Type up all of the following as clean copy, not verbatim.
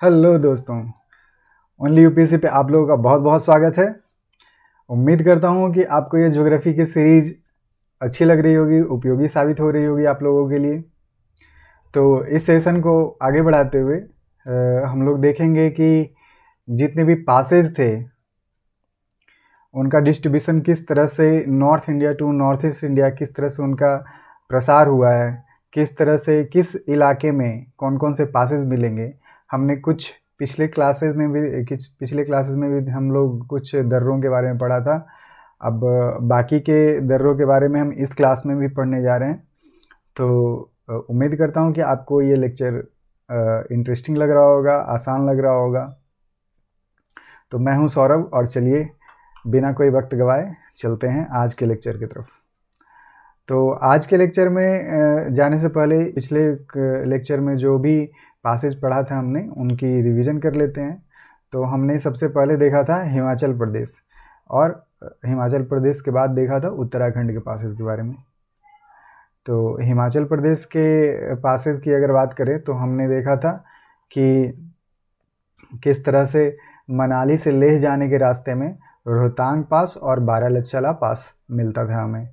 Hello दोस्तों। Only UPSC पे आप लोगों का बहुत बहुत स्वागत है। उम्मीद करता हूँ कि आपको ये ज्योग्राफी की सीरीज अच्छी लग रही होगी, उपयोगी साबित हो रही होगी आप लोगों के लिए। तो इस सेशन को आगे बढ़ाते हुए हम लोग देखेंगे कि जितने भी पासेज थे उनका डिस्ट्रीब्यूशन किस तरह से north India to north east India किस तरह से उनका प्रसार हुआ है, किस तरह से किस इलाके में कौन कौन से पासेज मिलेंगे। हमने कुछ पिछले क्लासेस में भी हम लोग कुछ दर्रों के बारे में पढ़ा था। अब बाकी के दर्रों के बारे में हम इस क्लास में भी पढ़ने जा रहे हैं। तो उम्मीद करता हूँ कि आपको ये लेक्चर इंटरेस्टिंग लग रहा होगा, आसान लग रहा होगा। तो मैं हूँ सौरभ और चलिए बिना कोई वक्त गवाए चलते हैं आज के लेक्चर की तरफ। तो आज के लेक्चर में जाने से पहले पिछले लेक्चर में जो भी पासेज पढ़ा था हमने उनकी रिवीजन कर लेते हैं। तो हमने सबसे पहले देखा था हिमाचल प्रदेश, और हिमाचल प्रदेश के बाद देखा था उत्तराखंड के पासेज के बारे में। तो हिमाचल प्रदेश के पासेज की अगर बात करें तो हमने देखा था कि किस तरह से मनाली से लेह जाने के रास्ते में रोहतांग पास और बारालाचाला पास मिलता था हमें,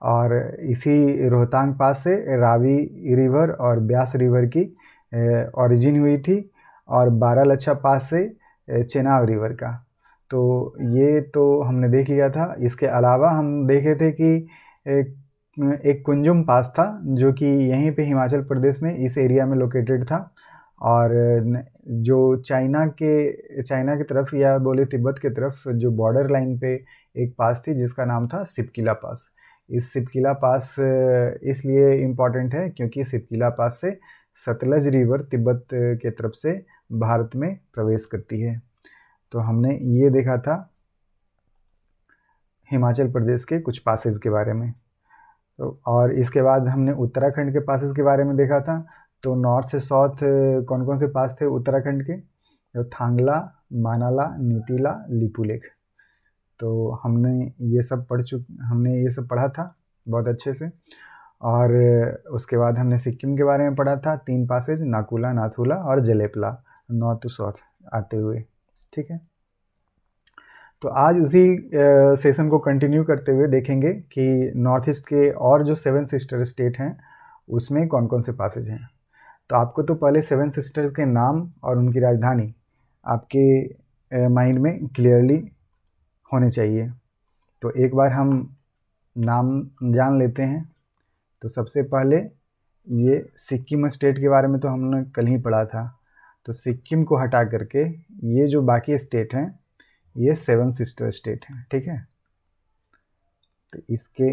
और इसी रोहतांग पास से रावी रिवर और ब्यास रिवर की ओरिजिन हुई थी, और बारालाचा पास से चेनाब रिवर का। तो ये तो हमने देख लिया था। इसके अलावा हम देखे थे कि एक एक कुंजुम पास था जो कि यहीं पे हिमाचल प्रदेश में इस एरिया में लोकेटेड था, और जो चाइना की तरफ या बोले तिब्बत की तरफ जो बॉर्डर लाइन पे एक पास थी जिसका नाम था सिपकिला पास। इस सिपकिला पास इसलिए इम्पॉर्टेंट है क्योंकि सिपकिला पास से सतलज रिवर तिब्बत के तरफ से भारत में प्रवेश करती है। तो हमने ये देखा था हिमाचल प्रदेश के कुछ पासेज के बारे में। तो और इसके बाद हमने उत्तराखंड के पासेस के बारे में देखा था। तो नॉर्थ से साउथ कौन कौन से पास थे उत्तराखंड के, तो थांगला, मानाला, नीतीला, लिपुलेख। तो हमने ये सब पढ़ा था बहुत अच्छे से। और उसके बाद हमने सिक्किम के बारे में पढ़ा था, 3 पासेज नाकुला, नाथुला और जलेपला, नॉर्थ टू साउथ आते हुए। ठीक है। तो आज उसी सेशन को कंटिन्यू करते हुए देखेंगे कि नॉर्थ ईस्ट के और जो 7 सिस्टर स्टेट हैं उसमें कौन कौन से पासेज हैं। तो आपको तो पहले 7 सिस्टर्स के नाम और उनकी राजधानी आपके माइंड में क्लियरली होने चाहिए। तो एक बार हम नाम जान लेते हैं। तो सबसे पहले ये सिक्किम स्टेट के बारे में तो हमने कल ही पढ़ा था। तो सिक्किम को हटा करके ये जो बाकी स्टेट हैं ये 7 सिस्टर स्टेट हैं। ठीक है। तो इसके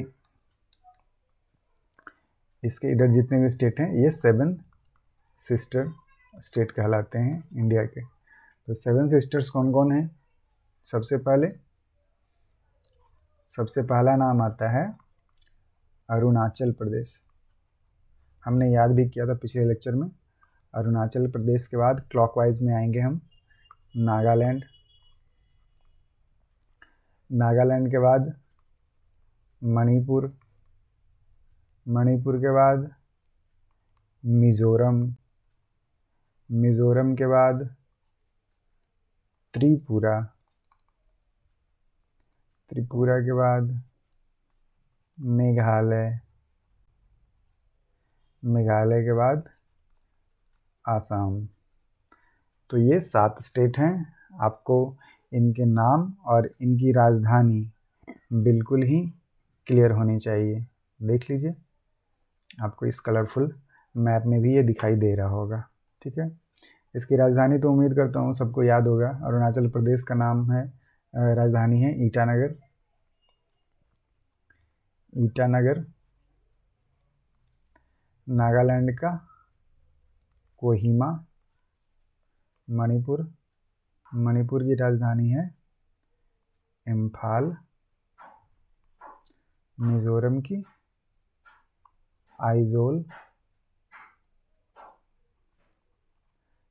इधर जितने भी स्टेट हैं ये 7 सिस्टर स्टेट कहलाते हैं इंडिया के। तो 7 सिस्टर्स कौन कौन हैं? सबसे पहला नाम आता है अरुणाचल प्रदेश। हमने याद भी किया था पिछले लेक्चर में। अरुणाचल प्रदेश के बाद क्लॉकवाइज में आएंगे हम नागालैंड। नागालैंड के बाद मणिपुर। मणिपुर के बाद मिज़ोरम। मिज़ोरम के बाद त्रिपुरा। त्रिपुरा के बाद मेघालय। मेघालय के बाद आसाम। तो ये 7 स्टेट हैं। आपको इनके नाम और इनकी राजधानी बिल्कुल ही क्लियर होनी चाहिए। देख लीजिए, आपको इस कलरफुल मैप में भी ये दिखाई दे रहा होगा। ठीक है। इसकी राजधानी तो उम्मीद करता हूँ सबको याद होगा। अरुणाचल प्रदेश का नाम है, राजधानी है ईटानगर। ईटानगर। नागालैंड का कोहिमा। मणिपुर। मणिपुर की राजधानी है इम्फाल। मिज़ोरम की आइजोल।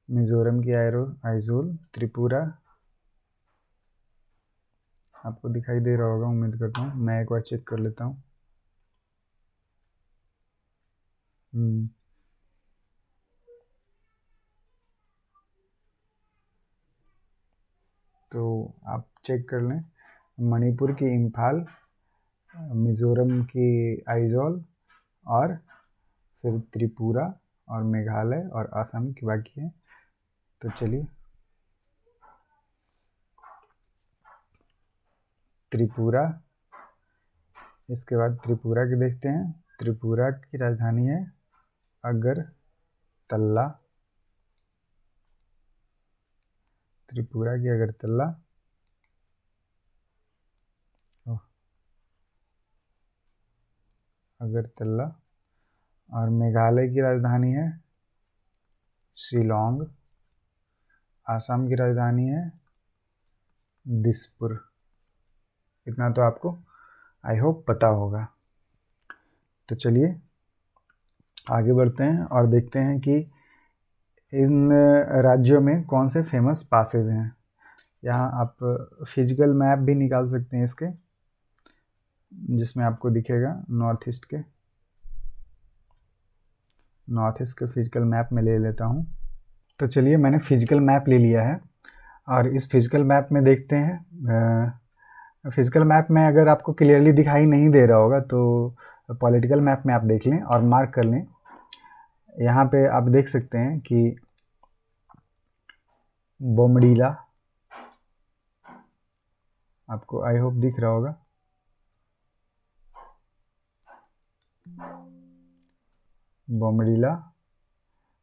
मिज़ोरम की आइजोल। त्रिपुरा आपको दिखाई दे रहा होगा उम्मीद करता हूँ। मैं एक बार चेक कर लेता हूँ। तो आप चेक कर लें, मणिपुर की इम्फाल, मिज़ोरम की आइजॉल, और फिर त्रिपुरा और मेघालय और असम की बाकी है। तो चलिए, त्रिपुरा, इसके बाद त्रिपुरा की देखते हैं। त्रिपुरा की राजधानी है अगरतला, त्रिपुरा की अगरतला। अगरतला। और मेघालय की राजधानी है शिलोंग। आसाम की राजधानी है दिसपुर। इतना तो आपको आई होप पता होगा। तो चलिए आगे बढ़ते हैं और देखते हैं कि इन राज्यों में कौन से फेमस पासेज हैं। यहाँ आप फिजिकल मैप भी निकाल सकते हैं इसके, जिसमें आपको दिखेगा नॉर्थ ईस्ट के फिजिकल मैप में ले लेता हूँ। तो चलिए, मैंने फिजिकल मैप ले लिया है और इस फिजिकल मैप में देखते हैं। फिजिकल मैप में अगर आपको क्लियरली दिखाई नहीं दे रहा होगा तो पॉलिटिकल मैप में आप देख लें और मार्क कर लें। यहाँ पे आप देख सकते हैं कि बोमडीला, आपको आई होप दिख रहा होगा, बोमडीला।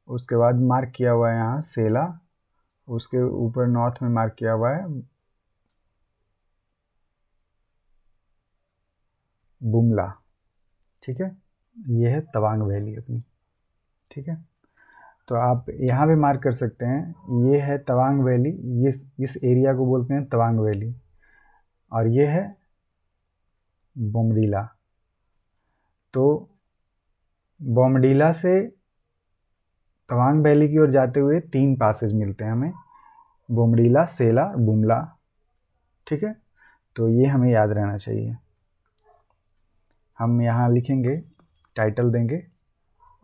उसके बाद मार्क किया हुआ है यहाँ सेला, उसके ऊपर नॉर्थ में मार्क किया हुआ है बुमला। ठीक है, ये है तवांग वैली अपनी। ठीक है, तो आप यहाँ भी मार्क कर सकते हैं, ये है तवांग वैली, इस एरिया को बोलते हैं तवांग वैली। और ये है बोमडीला। तो बोमडीला से तवांग वैली की ओर जाते हुए 3 पासेज मिलते हैं हमें, बोमडीला, सेला, बुमला। ठीक है, तो ये हमें याद रहना चाहिए। हम यहाँ लिखेंगे, टाइटल देंगे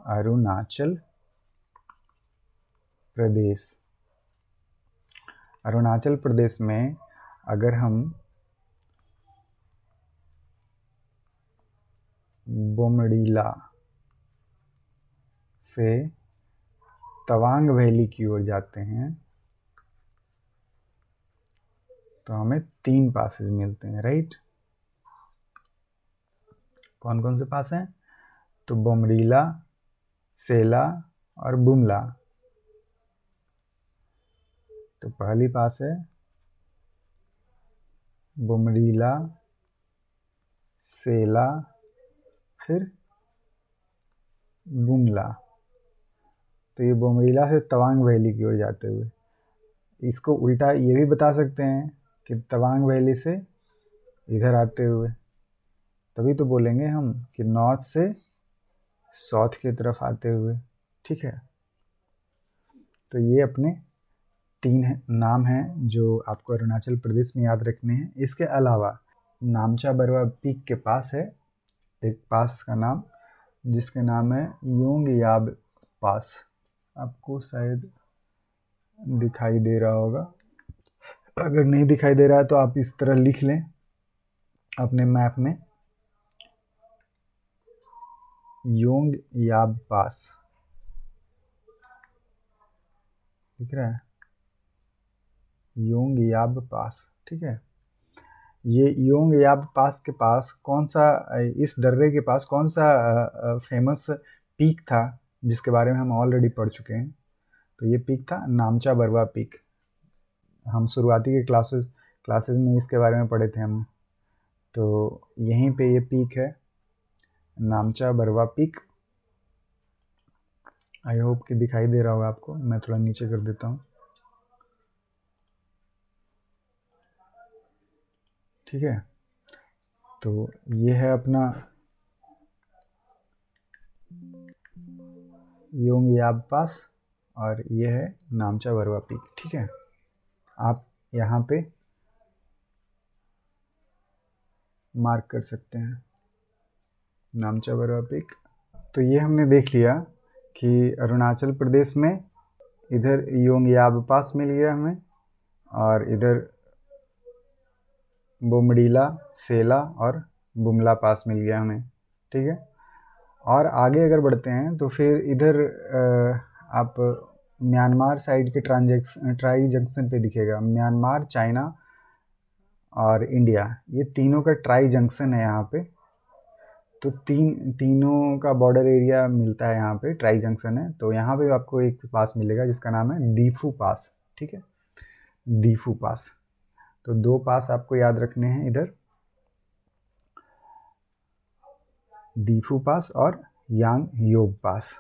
अरुणाचल प्रदेश। अरुणाचल प्रदेश में अगर हम बोमडीला से तवांग वैली की ओर जाते हैं तो हमें 3 पासेज मिलते हैं, राइट। कौन कौन से पास हैं? तो बोमडीला, सेला और बुमला। तो पहली पास है बोमडीला, सेला, फिर बुमला। तो ये बोमडीला से तवांग वैली की ओर जाते हुए, इसको उल्टा ये भी बता सकते हैं कि तवांग वैली से इधर आते हुए, तभी तो बोलेंगे हम कि नॉर्थ से साउथ की तरफ आते हुए। ठीक है, तो ये अपने 3 नाम हैं जो आपको अरुणाचल प्रदेश में याद रखने हैं। इसके अलावा नामचा बरवा पीक के पास है एक पास का नाम, जिसके नाम है योंग याब पास। आपको शायद दिखाई दे रहा होगा, अगर नहीं दिखाई दे रहा है तो आप इस तरह लिख लें अपने मैप में, योंग याब पास। दिख रहा है, योंग याब पास। ठीक है, ये योंग याब पास के पास कौन सा, इस दर्रे के पास कौन सा फेमस पीक था जिसके बारे में हम ऑलरेडी पढ़ चुके हैं? तो ये पीक था नामचा बरवा पीक। हम शुरुआती के क्लासेस में इसके बारे में पढ़े थे हम। तो यहीं पे ये पीक है, नामचा बरवा पीक। आई होप कि दिखाई दे रहा होगा आपको, मैं थोड़ा नीचे कर देता हूँ। ठीक है, तो ये है अपना योंग याब पास और ये है नामचा बरवा पीक। ठीक है, आप यहाँ पे मार्क कर सकते हैं नामचा बरवा पीक। तो ये हमने देख लिया कि अरुणाचल प्रदेश में इधर योंग याब पास मिल गया हमें, और इधर बोमडीला, सेला और बुमला पास मिल गया हमें। ठीक है, और आगे अगर बढ़ते हैं तो फिर इधर आप म्यांमार साइड के ट्राई जंक्शन पे दिखेगा, म्यांमार, चाइना और इंडिया, ये तीनों का ट्राई जंक्शन है यहाँ पे। तो तीनों का बॉर्डर एरिया मिलता है यहाँ पे, ट्राई जंक्शन है। तो यहाँ पे आपको एक पास मिलेगा जिसका नाम है दीफू पास। ठीक है, दीफू पास। तो दो पास आपको याद रखने हैं इधर, दीफू पास और यांग योब पास।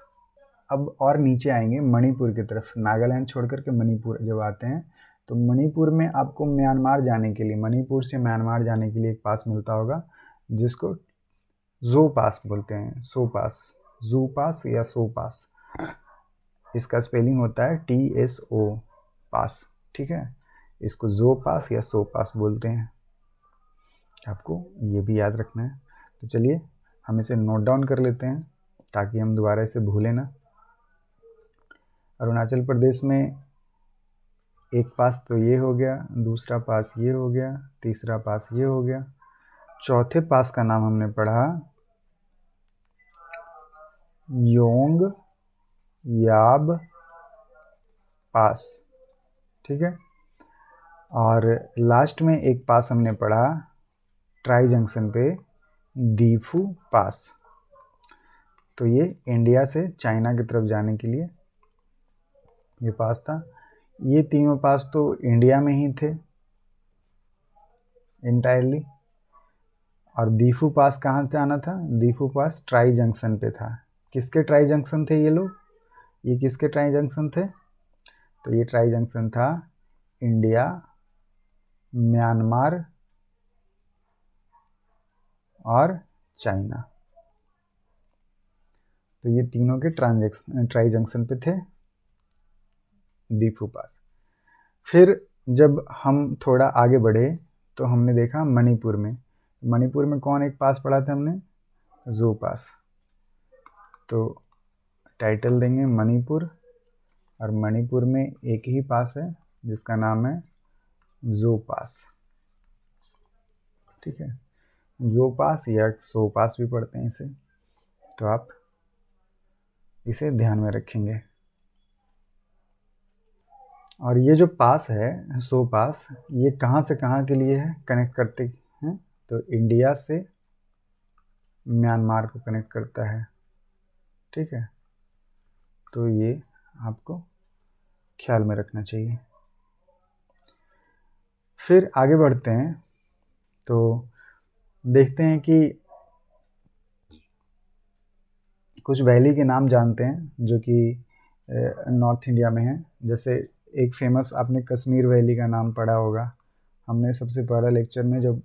अब और नीचे आएंगे मणिपुर की तरफ, नागालैंड छोड़ करके मणिपुर जब आते हैं तो मणिपुर में आपको म्यांमार जाने के लिए, मणिपुर से म्यांमार जाने के लिए एक पास मिलता होगा जिसको जो पास बोलते हैं, सो पास, जू पास या सो पास। इसका स्पेलिंग होता है TSO पास। ठीक है, इसको जो पास या सो पास बोलते हैं, आपको ये भी याद रखना है। तो चलिए हम इसे नोट डाउन कर लेते हैं ताकि हम दोबारा इसे भूलें ना। अरुणाचल प्रदेश में एक पास तो ये हो गया, दूसरा पास ये हो गया, तीसरा पास ये हो गया। चौथे पास का नाम हमने पढ़ा योंग याब पास। ठीक है, और लास्ट में एक पास हमने पढ़ा ट्राई जंक्शन पे, दीफू पास। तो ये इंडिया से चाइना की तरफ जाने के लिए ये पास था। ये तीनों पास तो इंडिया में ही थे इंटायरली, और दीफू पास कहाँ जाना था? दीफू पास ट्राई जंक्शन पे था। किसके ट्राई जंक्शन थे ये लोग? ये किसके ट्राई जंक्शन थे? तो ये ट्राई जंक्शन था इंडिया, म्यांमार और चाइना। तो ये तीनों के ट्राई जंक्शन पे थे दीफू पास। फिर जब हम थोड़ा आगे बढ़े तो हमने देखा मणिपुर में। मणिपुर में कौन एक पास पढ़ा था हमने? जो पास। तो टाइटल देंगे मणिपुर, और मणिपुर में एक ही पास है जिसका नाम है जो पास। ठीक है, जो पास या सो पास भी पढ़ते हैं इसे, तो आप इसे ध्यान में रखेंगे। और ये जो पास है सो पास, ये कहाँ से कहाँ के लिए है, कनेक्ट करते हैं? तो इंडिया से म्यांमार को कनेक्ट करता है। ठीक है, तो ये आपको ख्याल में रखना चाहिए। फिर आगे बढ़ते हैं तो देखते हैं कि कुछ वैली के नाम जानते हैं जो कि नॉर्थ इंडिया में है। जैसे एक फेमस, आपने कश्मीर वैली का नाम पढ़ा होगा। हमने सबसे पहला लेक्चर में जब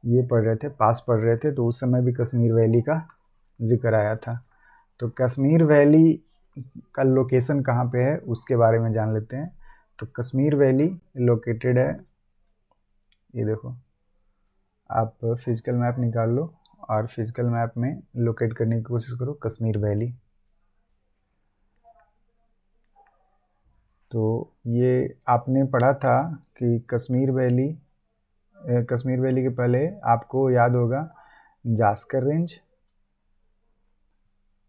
ये पढ़ रहे थे, पास पढ़ रहे थे, तो उस समय भी कश्मीर वैली का जिक्र आया था। तो कश्मीर वैली का लोकेशन कहाँ पे है उसके बारे में जान लेते हैं। तो कश्मीर वैली लोकेटेड है, ये देखो, आप फिजिकल मैप निकाल लो और फिजिकल मैप में लोकेट करने की कोशिश करो कश्मीर वैली। तो ये आपने पढ़ा था कि कश्मीर वैली के पहले आपको याद होगा जास्कर रेंज,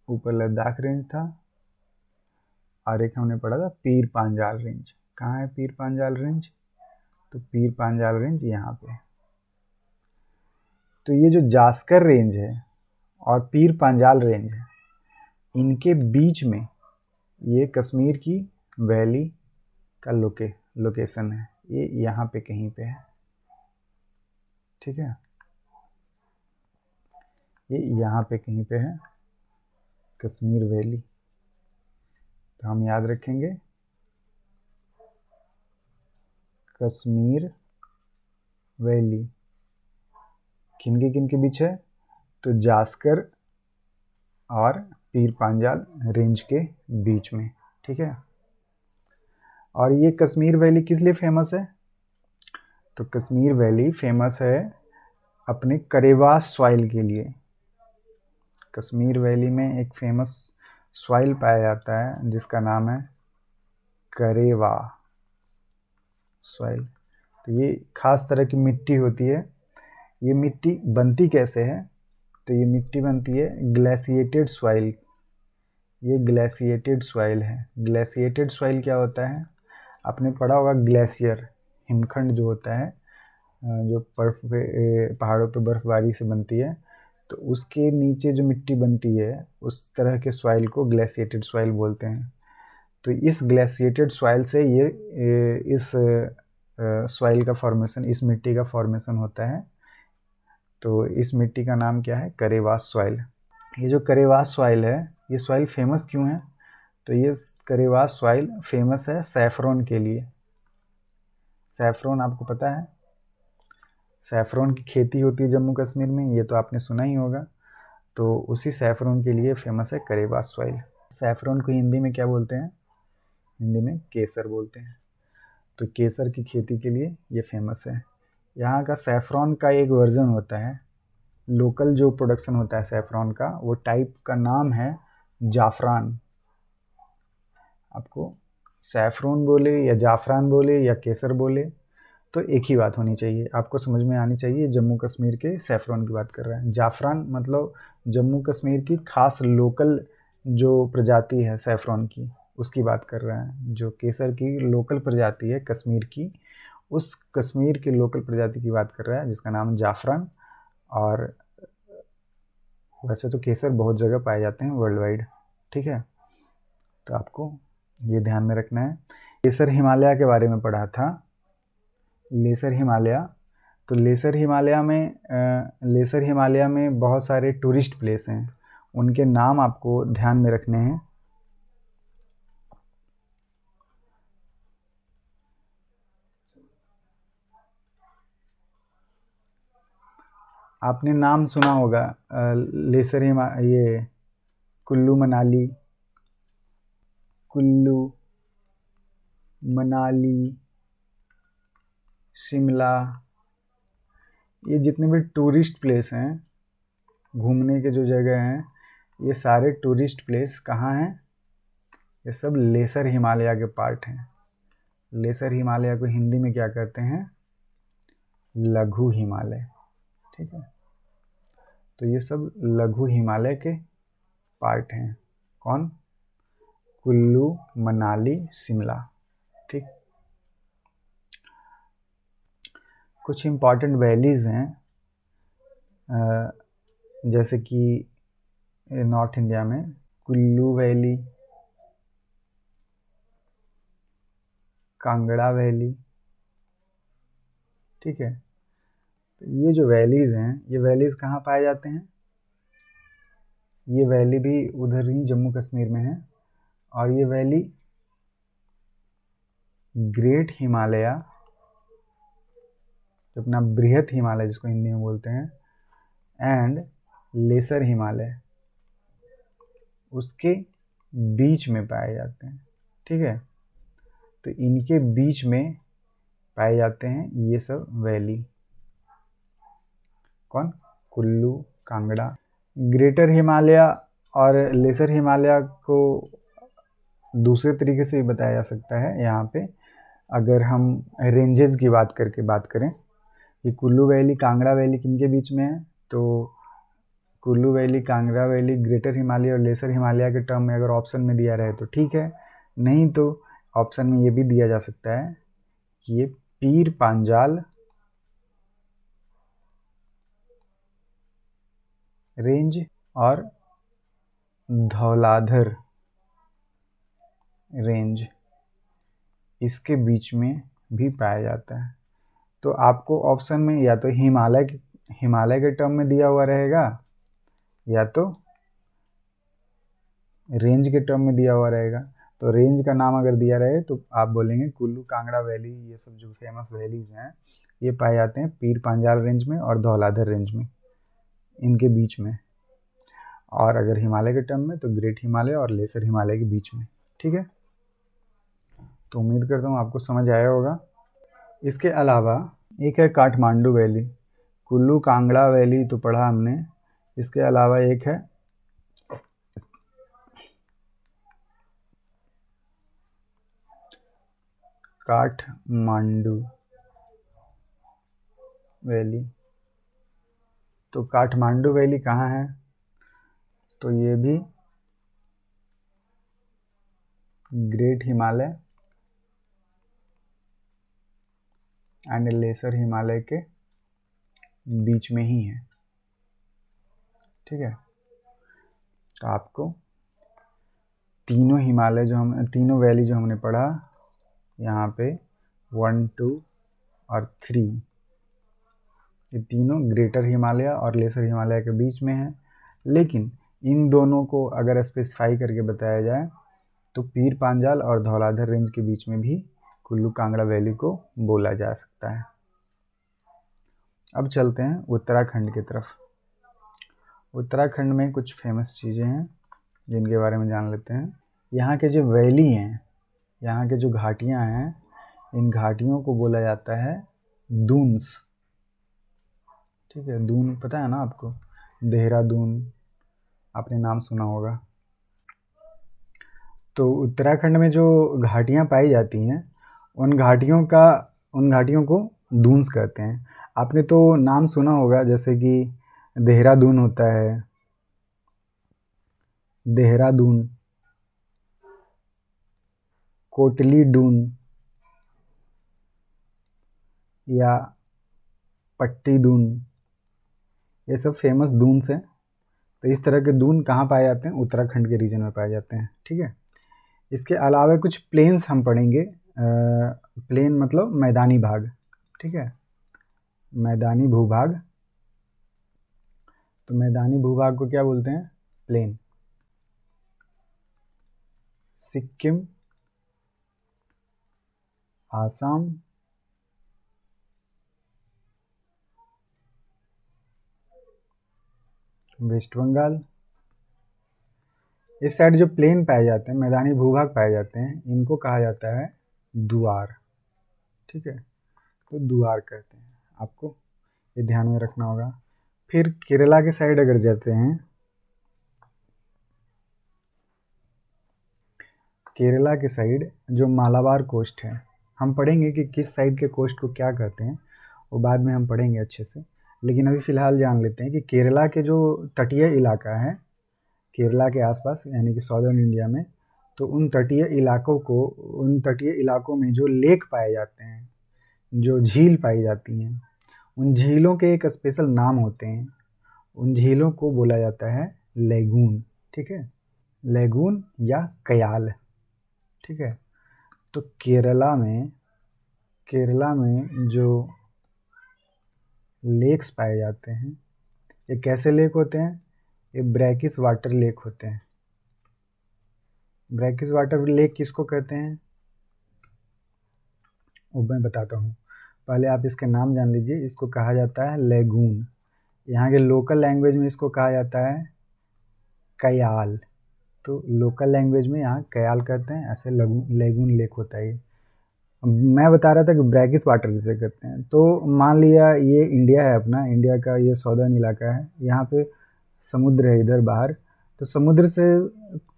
ऊपर लद्दाख रेंज था, और एक हमने पढ़ा था पीर पांजाल रेंज। कहाँ है पीर पांजाल रेंज? तो पीर पांजाल रेंज यहाँ पे है। तो ये जो जास्कर रेंज है और पीर पांजाल रेंज है, इनके बीच में ये कश्मीर की वैली का लोकेशन है। ये यहाँ पे कहीं पे है। ठीक है, ये यहाँ पे कहीं पे है कश्मीर वैली। तो हम याद रखेंगे कश्मीर वैली किन के बीच है? तो जास्कर और पीर पांजाल रेंज के बीच में। ठीक है, और ये कश्मीर वैली किस लिए फेमस है? तो कश्मीर वैली फेमस है अपने करेवास सॉइल के लिए। कश्मीर वैली में एक फेमस सॉइल पाया जाता है जिसका नाम है करेवा सॉइल। तो ये खास तरह की मिट्टी होती है। ये मिट्टी बनती कैसे है? तो ये मिट्टी बनती है ग्लेशिएटेड सॉइल। ये ग्लेशिएटेड सॉइल है। ग्लेशिएटेड सॉइल क्या होता है? आपने पढ़ा होगा ग्लेशियर, हिमखंड जो होता है, जो बर्फ पे, पहाड़ों पे बर्फबारी से बनती है, तो उसके नीचे जो मिट्टी बनती है उस तरह के सॉइल को ग्लेशिएटेड सॉइल बोलते हैं। तो इस ग्लेशिएटेड सॉइल से इस सॉइल का फॉर्मेशन, इस मिट्टी का फॉर्मेशन होता है। तो इस मिट्टी का नाम क्या है? करेवास सॉइल। ये जो करेवास सॉइल है, ये सॉइल फेमस क्यों है? तो ये करेवास सॉइल फेमस है सैफरॉन के लिए। सैफरॉन आपको पता है, सैफरॉन की खेती होती है जम्मू कश्मीर में, ये तो आपने सुना ही होगा। तो उसी सैफरॉन के लिए फेमस है करेवास सॉइल। सैफरॉन को हिंदी में क्या बोलते हैं? हिंदी में केसर बोलते हैं। तो केसर की खेती के लिए ये फेमस है। यहाँ का सैफरॉन का एक वर्जन होता है, लोकल जो प्रोडक्शन होता है सैफरॉन का, वो टाइप का नाम है जाफरान। आपको सैफरॉन बोले या जाफरान बोले या केसर बोले तो एक ही बात होनी चाहिए, आपको समझ में आनी चाहिए। जम्मू कश्मीर के सैफरॉन की बात कर रहे हैं। जाफरान मतलब जम्मू कश्मीर की खास लोकल जो प्रजाति है सैफरॉन की, उसकी बात कर रहे हैं। जो केसर की लोकल प्रजाति है कश्मीर की, उस कश्मीर की लोकल प्रजाति की बात कर रहा है जिसका नाम जाफरान। और वैसे तो केसर बहुत जगह पाए जाते हैं वर्ल्ड वाइड, ठीक है, तो आपको ये ध्यान में रखना है। लेसर हिमालय के बारे में पढ़ा था, लेसर हिमालय। तो लेसर हिमालय में बहुत सारे टूरिस्ट प्लेस हैं, उनके नाम आपको ध्यान में रखने हैं। आपने नाम सुना होगा ये कुल्लू मनाली, कुल्लू मनाली, शिमला, ये जितने भी टूरिस्ट प्लेस हैं, घूमने के जो जगह हैं, ये सारे टूरिस्ट प्लेस कहाँ हैं? ये सब लेसर हिमालय के पार्ट हैं। लेसर हिमालय को हिंदी में क्या कहते हैं? लघु हिमालय, ठीक है। तो ये सब लघु हिमालय के पार्ट हैं। कौन? कुल्लू, मनाली, शिमला, ठीक। कुछ इम्पॉर्टेंट वैलीज़ हैं, जैसे कि नॉर्थ इंडिया में कुल्लू वैली, कांगड़ा वैली, ठीक है। तो ये जो वैलीज़ हैं, ये वैलीज़ कहाँ पाए जाते हैं? ये वैली भी उधर ही जम्मू कश्मीर में है। और ये वैली ग्रेट हिमालय, जो अपना बृहत हिमालय जिसको हिंदी में बोलते हैं, एंड लेसर हिमालय, उसके बीच में पाए जाते हैं, ठीक है। तो इनके बीच में पाए जाते हैं ये सब वैली। कौन? कुल्लू, कांगड़ा। ग्रेटर हिमालय और लेसर हिमालय को दूसरे तरीके से भी बताया जा सकता है। यहाँ पे अगर हम रेंजेस की बात करें कि कुल्लू वैली, कांगड़ा वैली किनके बीच में है, तो Kullu valley, Kangra valley, greater Himalaya और लेसर हिमालय के टर्म में अगर ऑप्शन में दिया रहे तो ठीक है, नहीं तो ऑप्शन में ये भी दिया जा सकता है कि ये पीर पांजाल रेंज और धौलाधर रेंज, इसके बीच में भी पाया जाता है। तो आपको ऑप्शन में या तो हिमालय के टर्म में दिया हुआ रहेगा, या तो रेंज के टर्म में दिया हुआ रहेगा। तो रेंज का नाम अगर दिया रहे तो आप बोलेंगे कुल्लू, कांगड़ा वैली, ये सब जो फेमस वैलीज हैं ये पाए जाते हैं पीर पांजाल रेंज में और धौलाधर रेंज में, इनके बीच में। और अगर हिमालय के टर्म में तो ग्रेट हिमालय और लेसर हिमालय के बीच में, ठीक है। तो उम्मीद करता हूँ आपको समझ आया होगा। इसके अलावा एक है काठमांडू वैली। कुल्लू, कांगड़ा वैली तो पढ़ा हमने, इसके अलावा एक है काठमांडू। वैली। तो काठमांडू वैली कहाँ है? तो ये भी great Himalaya and lesser Himalaya के बीच में ही है। ठीक है, तो आपको तीनों हिमालय जो हम तीनों वैली जो हमने पढ़ा यहाँ पे 1, 2 और 3, ये तीनों ग्रेटर हिमालय और लेसर हिमालय के बीच में है। लेकिन इन दोनों को अगर स्पेसिफाई करके बताया जाए तो पीर पांजाल और धौलाधर रेंज के बीच में भी कुल्लू कांगड़ा वैली को बोला जा सकता है। अब चलते हैं उत्तराखंड की तरफ। उत्तराखंड में कुछ फेमस चीज़ें हैं जिनके बारे में जान लेते हैं। यहाँ के जो वैली हैं, यहाँ के जो घाटियाँ हैं, इन घाटियों को बोला जाता है दून्स। ठीक है, दून पता है ना आपको, देहरादून आपने नाम सुना होगा। तो उत्तराखंड में जो घाटियाँ पाई जाती हैं उन घाटियों को दून्स कहते हैं। आपने तो नाम सुना होगा, जैसे कि देहरादून होता है, देहरादून, कोटली दून या पट्टी दून, ये सब फेमस दून्स हैं। तो इस तरह के दून कहाँ पाए जाते हैं? उत्तराखंड के रीजन में पाए जाते हैं। ठीक है, इसके अलावा कुछ प्लेन्स हम पढ़ेंगे। प्लेन मतलब मैदानी भाग। ठीक है, मैदानी भूभाग। तो मैदानी भूभाग को क्या बोलते हैं? प्लेन। सिक्किम, आसाम, वेस्ट बंगाल, इस साइड जो प्लेन पाए जाते हैं, मैदानी भूभाग पाए जाते हैं, इनको कहा जाता है दुआर। ठीक है, तो दुआर कहते हैं। आपको ये ध्यान में रखना होगा। फिर केरला के साइड अगर जाते हैं, केरला के साइड जो मालाबार कोस्ट है, हम पढ़ेंगे कि किस साइड के कोस्ट को क्या कहते हैं, वो बाद में हम पढ़ेंगे अच्छे से। लेकिन अभी फ़िलहाल जान लेते हैं कि केरला के जो तटीय इलाका है, केरला के आसपास यानी कि सॉदर्न इंडिया में, तो उन तटीय इलाकों में जो लेक पाए जाते हैं, जो झील पाई जाती हैं, उन झीलों के एक स्पेशल नाम होते हैं। उन झीलों को बोला जाता है लेगून। ठीक है, लेगून या कयाल। ठीक है, तो केरला में जो लेक्स पाए जाते हैं, ये कैसे लेक होते हैं? ये ब्रैकिश वाटर लेक होते हैं। ब्रैकिश वाटर लेक किसको कहते हैं वो मैं बताता हूँ, पहले आप इसके नाम जान लीजिए। इसको कहा जाता है लेगून। यहाँ के लोकल लैंग्वेज में इसको कहा जाता है कयाल। तो लोकल लैंग्वेज में यहाँ कयाल कहते हैं, ऐसे लेगून लेक होता है। मैं बता रहा था कि ब्रैकिश वाटर जिसे कहते हैं। तो मान लिया ये इंडिया है अपना, इंडिया का ये सॉदर्न इलाका है, यहाँ पे समुद्र है इधर बाहर। तो समुद्र से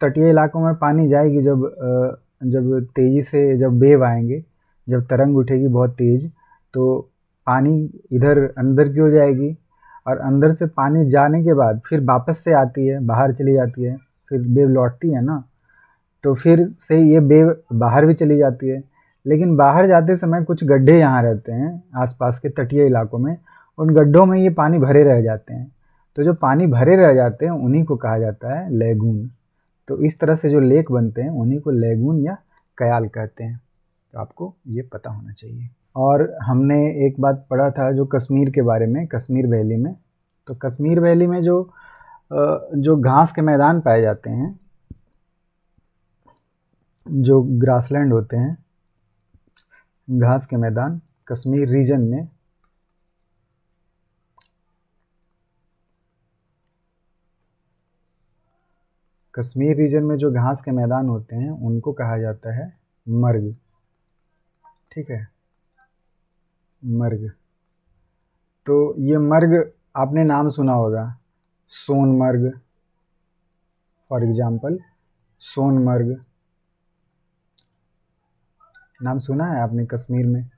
तटीय इलाकों में पानी जाएगी जब तेज़ी से जब वेव आएंगे, जब तरंग उठेगी बहुत तेज़, तो पानी इधर अंदर की हो जाएगी, और अंदर से पानी जाने के बाद फिर वापस से आती है, बाहर चली जाती है, फिर वेव लौटती है ना, तो फिर से ये वेव बाहर भी चली जाती है। लेकिन बाहर जाते समय कुछ गड्ढे यहाँ रहते हैं आसपास के तटीय इलाकों में, उन गड्ढों में ये पानी भरे रह जाते हैं। तो जो पानी भरे रह जाते हैं उन्हीं को कहा जाता है लेगून। तो इस तरह से जो लेक बनते हैं उन्हीं को लेगून या कयाल कहते हैं। तो आपको ये पता होना चाहिए। और हमने एक बात पढ़ा था जो कश्मीर के बारे में, कश्मीर वैली में। तो कश्मीर वैली में जो घास के मैदान पाए जाते हैं, जो ग्रासलैंड होते हैं, घास के मैदान, कश्मीर रीजन में जो घास के मैदान होते हैं उनको कहा जाता है मर्ग। ठीक है, मर्ग। तो ये मर्ग आपने नाम सुना होगा, सोनमर्ग फॉर एग्जाम्पल, सोनमर्ग नाम सुना है आपने? कश्मीर में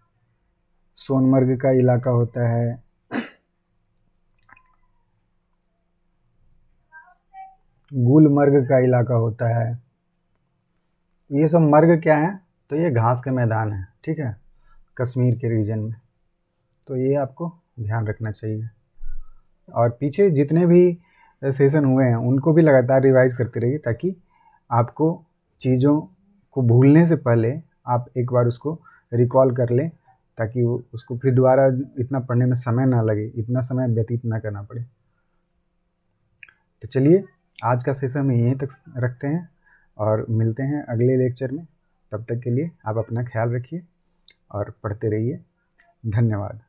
सोनमर्ग का इलाका होता है, गुलमर्ग का इलाका होता है। ये सब मर्ग क्या है? तो ये घास के मैदान है, ठीक है, कश्मीर के रीजन में। तो ये आपको ध्यान रखना चाहिए। और पीछे जितने भी सेशन हुए हैं उनको भी लगातार रिवाइज करते रहिए, ताकि आपको चीज़ों को भूलने से पहले आप एक बार उसको रिकॉल कर लें, ताकि वो उसको फिर दोबारा इतना पढ़ने में समय ना लगे, इतना समय व्यतीत ना करना पड़े। तो चलिए आज का सेशन हम यहीं तक रखते हैं और मिलते हैं अगले लेक्चर में। तब तक के लिए आप अपना ख्याल रखिए और पढ़ते रहिए। धन्यवाद।